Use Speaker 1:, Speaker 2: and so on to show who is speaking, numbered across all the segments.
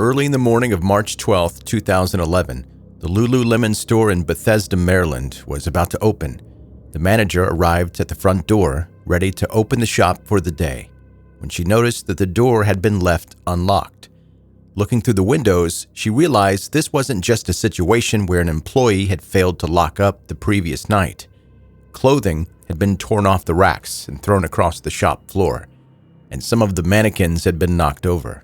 Speaker 1: Early in the morning of March 12, 2011, the Lululemon store in Bethesda, Maryland was about to open. The manager arrived at the front door, ready to open the shop for the day, when she noticed that the door had been left unlocked. Looking through the windows, she realized this wasn't just a situation where an employee had failed to lock up the previous night. Clothing had been torn off the racks and thrown across the shop floor, and some of the mannequins had been knocked over.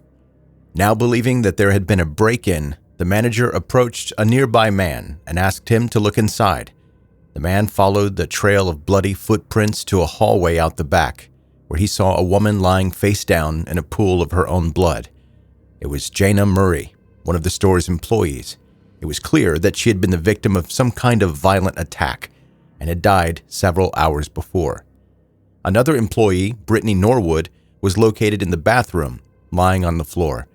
Speaker 1: Now believing that there had been a break-in, the manager approached a nearby man and asked him to look inside. The man followed the trail of bloody footprints to a hallway out the back, where he saw a woman lying face down in a pool of her own blood. It was Jana Murray, one of the store's employees. It was clear that she had been the victim of some kind of violent attack and had died several hours before. Another employee, Brittany Norwood, was located in the bathroom, lying on the floor.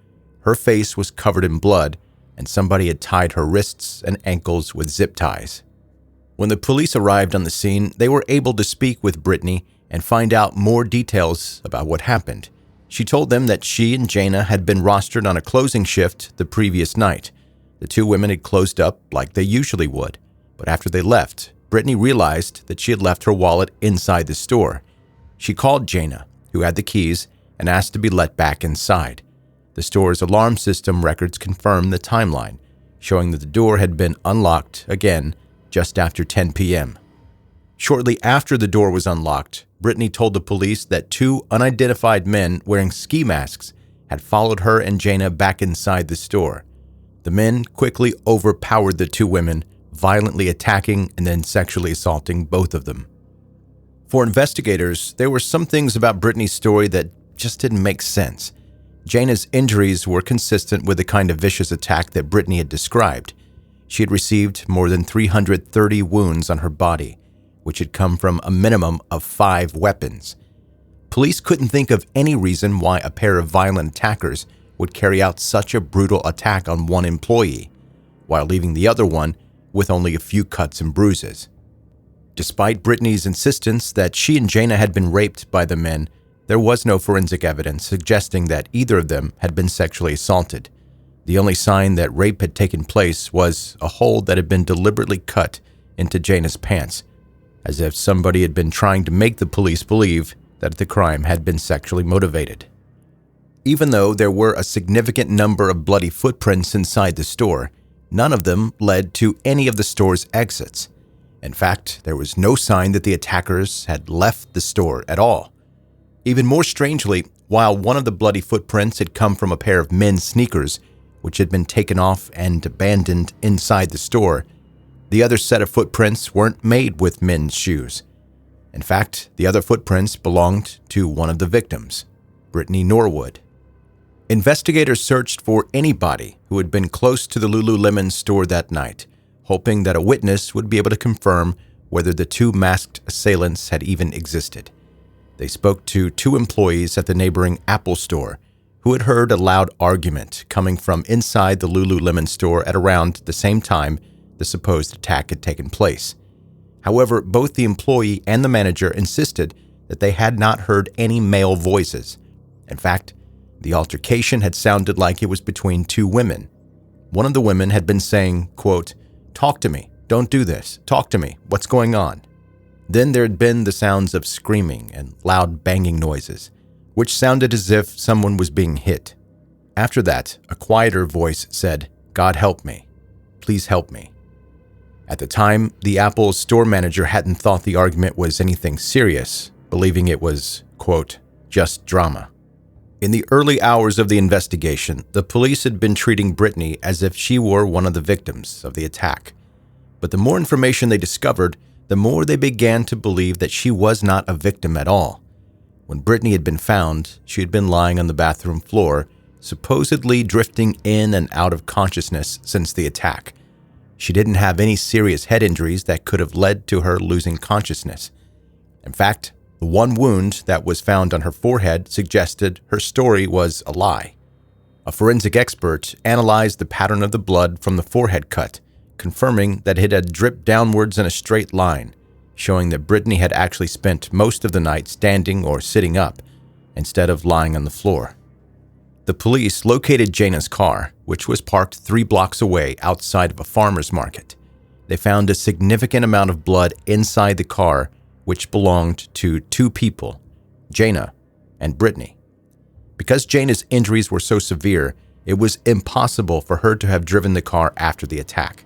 Speaker 1: Her face was covered in blood, and somebody had tied her wrists and ankles with zip ties. When the police arrived on the scene, they were able to speak with Brittany and find out more details about what happened. She told them that she and Jana had been rostered on a closing shift the previous night. The two women had closed up like they usually would, but after they left, Brittany realized that she had left her wallet inside the store. She called Jana, who had the keys, and asked to be let back inside. The store's alarm system records confirmed the timeline, showing that the door had been unlocked again just after 10 p.m. Shortly after the door was unlocked, Brittany told the police that two unidentified men wearing ski masks had followed her and Jana back inside the store. The men quickly overpowered the two women, violently attacking and then sexually assaulting both of them. For investigators, there were some things about Brittany's story that just didn't make sense. Jana's injuries were consistent with the kind of vicious attack that Brittany had described. She had received more than 330 wounds on her body, which had come from a minimum of 5 weapons. Police couldn't think of any reason why a pair of violent attackers would carry out such a brutal attack on one employee, while leaving the other one with only a few cuts and bruises. Despite Brittany's insistence that she and Jana had been raped by the men, there was no forensic evidence suggesting that either of them had been sexually assaulted. The only sign that rape had taken place was a hole that had been deliberately cut into Jana's pants, as if somebody had been trying to make the police believe that the crime had been sexually motivated. Even though there were a significant number of bloody footprints inside the store, none of them led to any of the store's exits. In fact, there was no sign that the attackers had left the store at all. Even more strangely, while one of the bloody footprints had come from a pair of men's sneakers, which had been taken off and abandoned inside the store, the other set of footprints weren't made with men's shoes. In fact, the other footprints belonged to one of the victims, Brittany Norwood. Investigators searched for anybody who had been close to the Lululemon store that night, hoping that a witness would be able to confirm whether the two masked assailants had even existed. They spoke to 2 employees at the neighboring Apple store who had heard a loud argument coming from inside the Lululemon store at around the same time the supposed attack had taken place. However, both the employee and the manager insisted that they had not heard any male voices. In fact, the altercation had sounded like it was between 2 women. One of the women had been saying, quote, "Talk to me, don't do this, talk to me, what's going on?" Then there had been the sounds of screaming and loud banging noises, which sounded as if someone was being hit. After that, a quieter voice said, "God help me. Please help me." At the time, the Apple store manager hadn't thought the argument was anything serious, believing it was, quote, "just drama." In the early hours of the investigation, the police had been treating Brittany as if she were one of the victims of the attack. But the more information they discovered, the more they began to believe that she was not a victim at all. When Brittany had been found, she had been lying on the bathroom floor, supposedly drifting in and out of consciousness since the attack. She didn't have any serious head injuries that could have led to her losing consciousness. In fact, the one wound that was found on her forehead suggested her story was a lie. A forensic expert analyzed the pattern of the blood from the forehead cut, confirming that it had dripped downwards in a straight line, showing that Brittany had actually spent most of the night standing or sitting up instead of lying on the floor. The police located Jana's car, which was parked 3 blocks away outside of a farmer's market. They found a significant amount of blood inside the car, which belonged to 2 people, Jana and Brittany. Because Jana's injuries were so severe, it was impossible for her to have driven the car after the attack.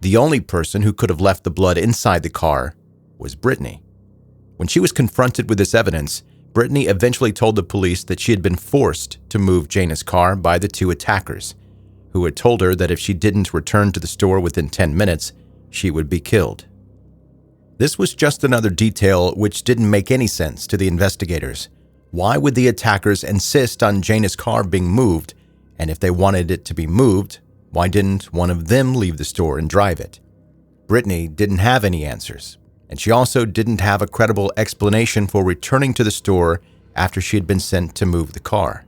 Speaker 1: The only person who could have left the blood inside the car was Brittany. When she was confronted with this evidence, Brittany eventually told the police that she had been forced to move Jana's car by the 2 attackers, who had told her that if she didn't return to the store within 10 minutes, she would be killed. This was just another detail which didn't make any sense to the investigators. Why would the attackers insist on Jana's car being moved? And if they wanted it to be moved, why didn't one of them leave the store and drive it? Brittany didn't have any answers, and she also didn't have a credible explanation for returning to the store after she had been sent to move the car.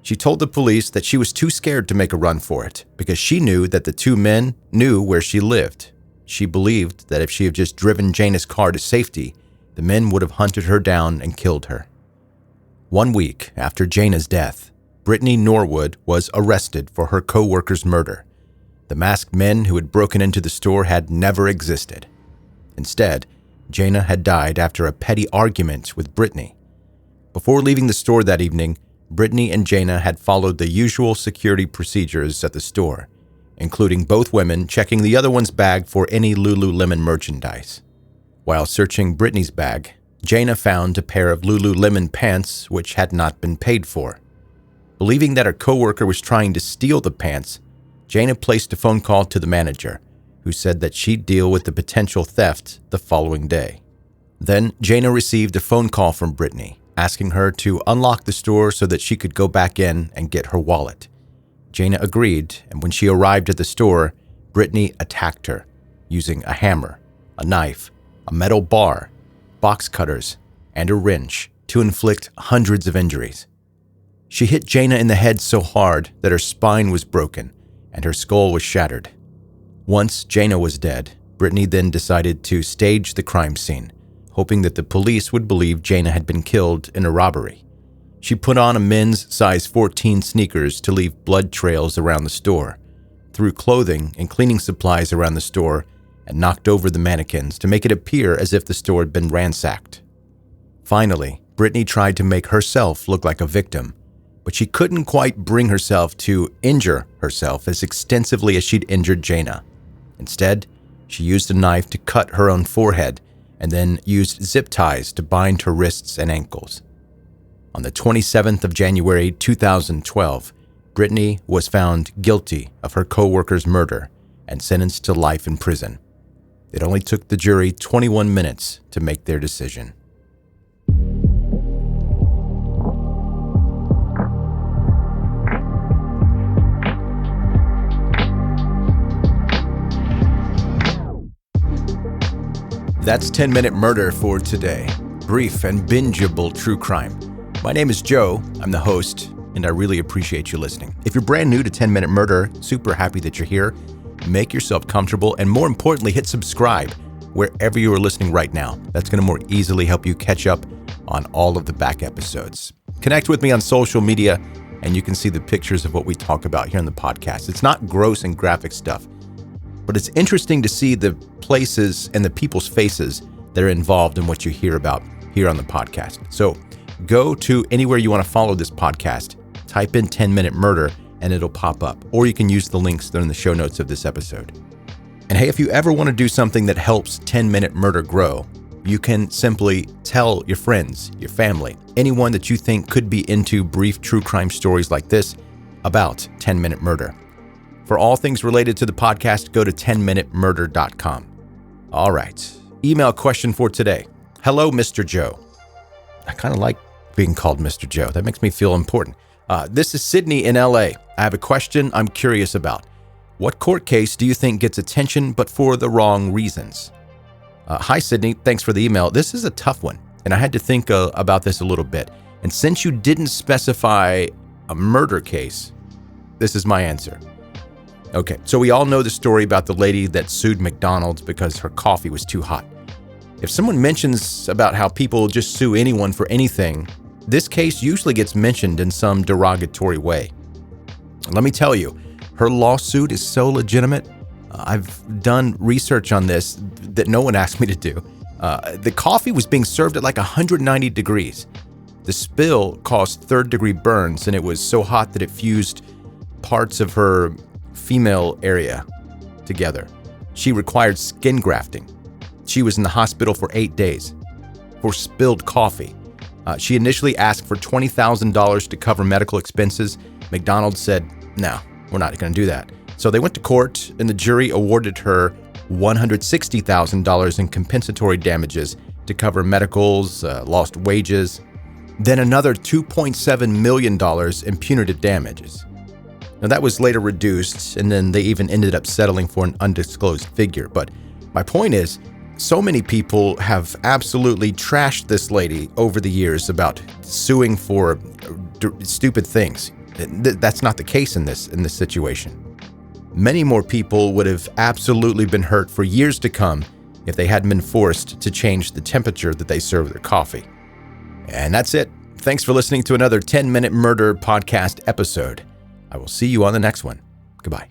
Speaker 1: She told the police that she was too scared to make a run for it because she knew that the 2 men knew where she lived. She believed that if she had just driven Jana's car to safety, the men would have hunted her down and killed her. 1 week after Jana's death, Brittany Norwood was arrested for her co-worker's murder. The masked men who had broken into the store had never existed. Instead, Jana had died after a petty argument with Brittany. Before leaving the store that evening, Brittany and Jana had followed the usual security procedures at the store, including both women checking the other one's bag for any Lululemon merchandise. While searching Brittany's bag, Jana found a pair of Lululemon pants which had not been paid for. Believing that her coworker was trying to steal the pants, Jana placed a phone call to the manager, who said that she'd deal with the potential theft the following day. Then Jana received a phone call from Brittany, asking her to unlock the store so that she could go back in and get her wallet. Jana agreed, and when she arrived at the store, Brittany attacked her, using a hammer, a knife, a metal bar, box cutters, and a wrench to inflict hundreds of injuries. She hit Jana in the head so hard that her spine was broken and her skull was shattered. Once Jana was dead, Brittany then decided to stage the crime scene, hoping that the police would believe Jana had been killed in a robbery. She put on a men's size 14 sneakers to leave blood trails around the store, threw clothing and cleaning supplies around the store, and knocked over the mannequins to make it appear as if the store had been ransacked. Finally, Brittany tried to make herself look like a victim, but she couldn't quite bring herself to injure herself as extensively as she'd injured Jana. Instead, she used a knife to cut her own forehead and then used zip ties to bind her wrists and ankles. On the 27th of January 2012, Brittany was found guilty of her co-worker's murder and sentenced to life in prison. It only took the jury 21 minutes to make their decision. That's 10-Minute Murder for today. Brief and bingeable true crime. My name is Joe. I'm the host, and I really appreciate you listening. If you're brand new to 10-Minute Murder, super happy that you're here. Make yourself comfortable, and more importantly, hit subscribe wherever you are listening right now. That's going to more easily help you catch up on all of the back episodes. Connect with me on social media, and you can see the pictures of what we talk about here on the podcast. It's not gross and graphic stuff, but it's interesting to see the places and the people's faces that are involved in what you hear about here on the podcast. So go to anywhere you want to follow this podcast, type in 10-Minute Murder, and it'll pop up. Or you can use the links that are in the show notes of this episode. And hey, if you ever want to do something that helps 10-Minute Murder grow, you can simply tell your friends, your family, anyone that you think could be into brief true crime stories like this about 10-Minute Murder. For all things related to the podcast, go to 10minutemurder.com. All right. Email question for today. Hello, Mr. Joe. I kind of like being called Mr. Joe. That makes me feel important. This is Sydney in LA. I have a question I'm curious about. What court case do you think gets attention but for the wrong reasons? Hi, Sydney. Thanks for the email. This is a tough one, and I had to think about this a little bit. And since you didn't specify a murder case, this is my answer. Okay, so we all know the story about the lady that sued McDonald's because her coffee was too hot. If someone mentions about how people just sue anyone for anything, This case usually gets mentioned in some derogatory way. Let me tell you, her lawsuit is so legitimate. I've done research on this that no one asked me to do. The coffee was being served at like 190 degrees. The spill caused third-degree burns, and it was so hot that it fused parts of her female area together. She required skin grafting. She was in the hospital for 8 days for spilled coffee. She initially asked for $20,000 to cover medical expenses. McDonald's said, no, we're not going to do that. So they went to court, and the jury awarded her $160,000 in compensatory damages to cover medicals, lost wages, then another $2.7 million in punitive damages. Now, that was later reduced, and then they even ended up settling for an undisclosed figure. But my point is, so many people have absolutely trashed this lady over the years about suing for stupid things. That's not the case in this situation. Many more people would have absolutely been hurt for years to come if they hadn't been forced to change the temperature that they serve their coffee. And that's it. Thanks for listening to another 10-Minute Murder podcast episode. I will see you on the next one. Goodbye.